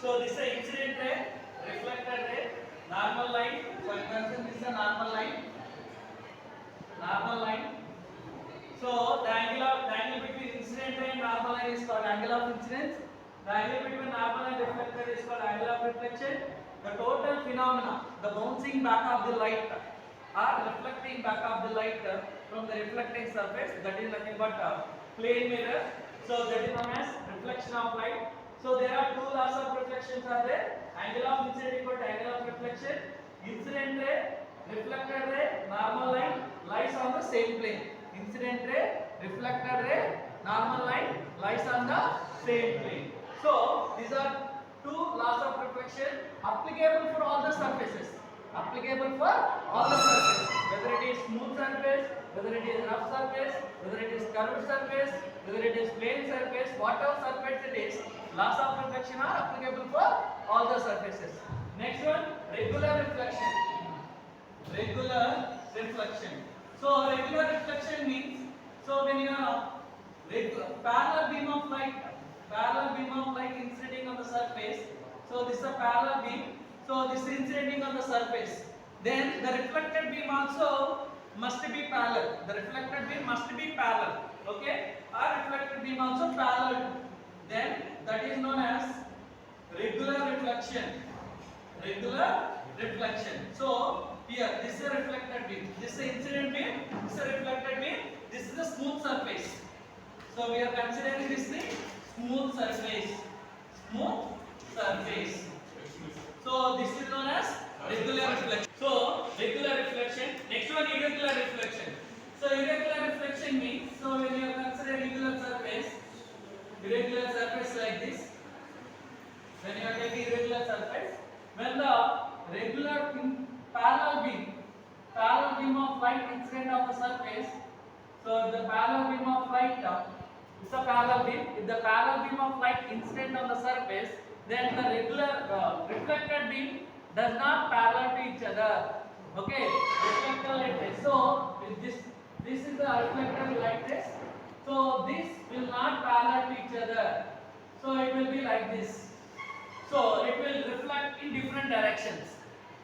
So this is the incident ray, reflected ray, normal line. So you mention this is a normal line. Normal line. So the angle between incident ray and normal line is called angle of incidence. The angle between normal and reflected is called angle of reflection. The total phenomena, the bouncing back of the light or reflecting back of the light from the reflecting surface, that is nothing but plane mirror. So that is known as reflection of light. So there are two laws of reflections are there. Angle of incident equal to angle of reflection. Incident ray, reflected ray, normal line lies on the same plane. Incident ray, reflected ray, normal line lies on the same plane. So these are two laws of reflection applicable for all the surfaces. Applicable for all the surfaces, whether it is smooth surface, whether it is rough surface, whether it is curved surface, whether it is plane surface, whatever surface it is, laws of reflection are applicable for all the surfaces. Next one, regular reflection. Regular reflection. So regular reflection means, so when you have parallel beam of light incident on the surface. So this is a parallel beam. So this is incident on the surface. Then the reflected beam also must be parallel. The reflected beam must be parallel. Okay? Our reflected beam also parallel. Then that is known as regular reflection. Regular reflection. So here this is a reflected beam. This is the incident beam. This is a reflected beam. This is the smooth surface. So we are considering this the smooth surface. Smooth surface. So this is known as regular reflection. So regular reflection. Next one, irregular reflection. So irregular reflection means, so when you consider irregular surface like this, when you are taking irregular surface, when the regular parallel beam of light incident of the surface, so the parallel beam of light is a parallel beam. If the parallel beam of light incident on the surface, then the regular reflected beam does not parallel to each other. Okay, reflected light rays. So this is the reflected light rays. So this will not parallel to each other. So it will be like this. So it will reflect in different directions.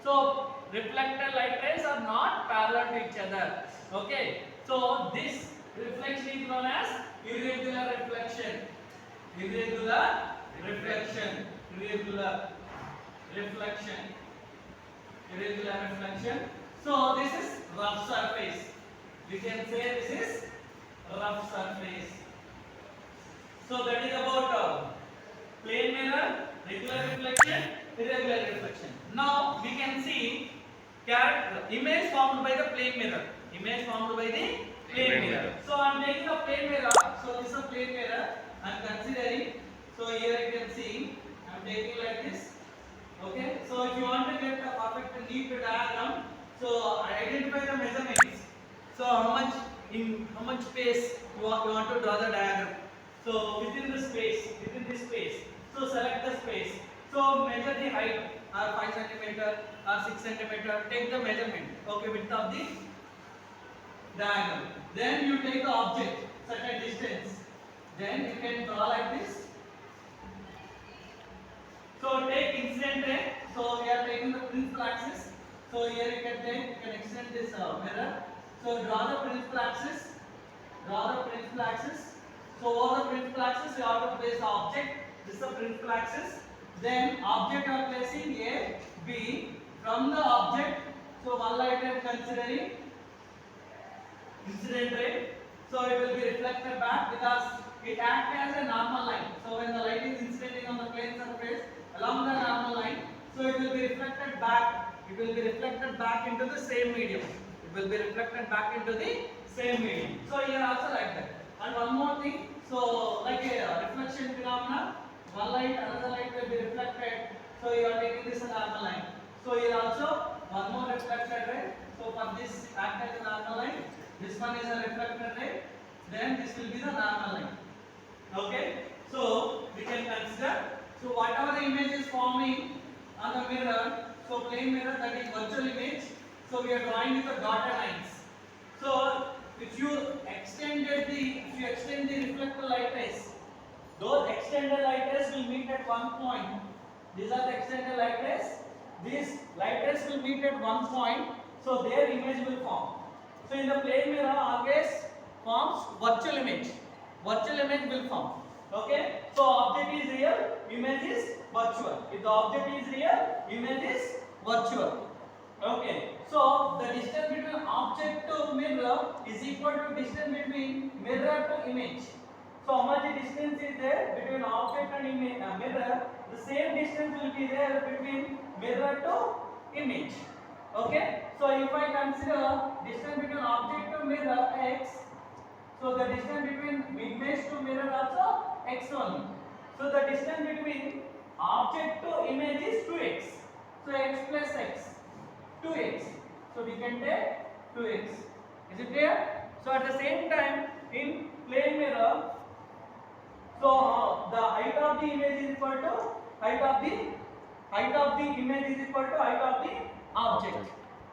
So reflected light rays are not parallel to each other. Okay. So this reflection is known as irregular reflection. Irregular reflection. Irregular reflection. Irregular reflection. So this is rough surface. We can say this is rough surface. So that is about plane mirror, regular reflection, irregular reflection. Now we can see image formed by the plane mirror. Image formed by the plane mirror. So I am taking a plane mirror. So this is a plane mirror. I am considering. So here you can see I am taking like this. Okay. So if you want to get a perfect neat diagram, so identify the measurements. So how much space you want to draw the diagram. So within this space. So select the space. So measure the height or 5 cm or 6 cm. Take the measurement. Okay, width of the diagram. Then you take the object certain distance. Then you can draw like this. So take incident ray. So we are taking the principal axis. So here you can extend this mirror. So draw the principal axis. So over the principal axis you have to place the object. This is the principal axis. Then object you are placing A, B. From the object, so one light I am considering incident ray. So it will be reflected back because it acts as a normal line. So when the light is incident on the plane surface along the normal line, so it will be reflected back. It will be reflected back into the same medium. So here also like that. And one more thing. So like a reflection phenomena, one light, another light will be reflected. So you are taking this a normal line. So here also one more reflected ray. So for this act as a normal line. This one is a reflected ray. Then this will be the normal line. Okay. So we can consider. So whatever the image is forming on the mirror. So plane mirror, that is virtual image. So we are drawing with the dotted lines. So if you extend the reflected light rays, those extended light rays will meet at one point. These are the extended light rays. These light rays will meet at one point, so their image will form. So in the plane mirror, always forms virtual image. Virtual image will form. Okay. So object is real, image is virtual. If the object is real, image is virtual. Okay. So the distance between object to mirror is equal to distance between mirror to image. So how much distance is there between object and image, mirror? The same distance will be there between mirror to image. Okay. So if I consider distance between object to mirror x, so the distance between image to mirror also x only. So the distance between object to image is 2x. So x plus x, 2x. So we can take 2x. Is it clear? So at the same time in plane mirror, so the height of the image is equal to height of the image is equal to height of the object.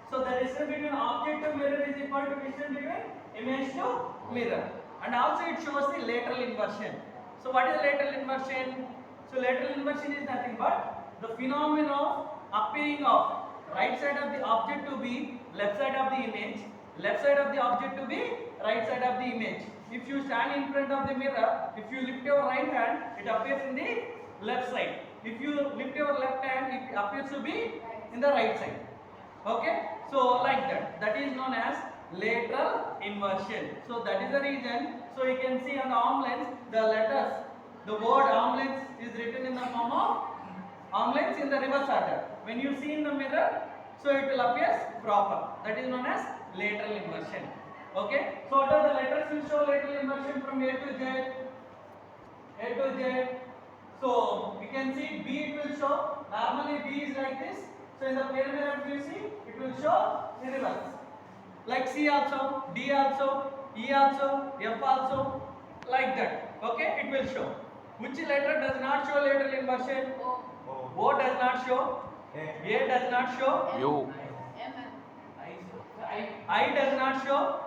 So the distance between object to mirror is equal to distance between image to mirror. And also it shows the lateral inversion. So what is lateral inversion? So lateral inversion is nothing but the phenomenon of appearing of right side of the object to be left side of the image, left side of the object to be right side of the image. If you stand in front of the mirror, if you lift your right hand, it appears in the left side. If you lift your left hand, it appears to be in the right side. Okay? So like that. That is known as lateral inversion. So that is the reason. So you can see on the arm length, the letters, the word arm length is written in the form of arm length in the reverse order. When you see in the mirror, so it will appear proper. That is known as lateral inversion. Okay? So what are the letters will show lateral inversion from A to Z? A to Z. So we can see B it will show. Normally B is like this. So in the plane mirror if you see, it will show in reverse. Like C also, D also, E also, F also, like that. Okay? It will show. Which letter does not show lateral inversion? O does not show. A does not show. U. I does not show.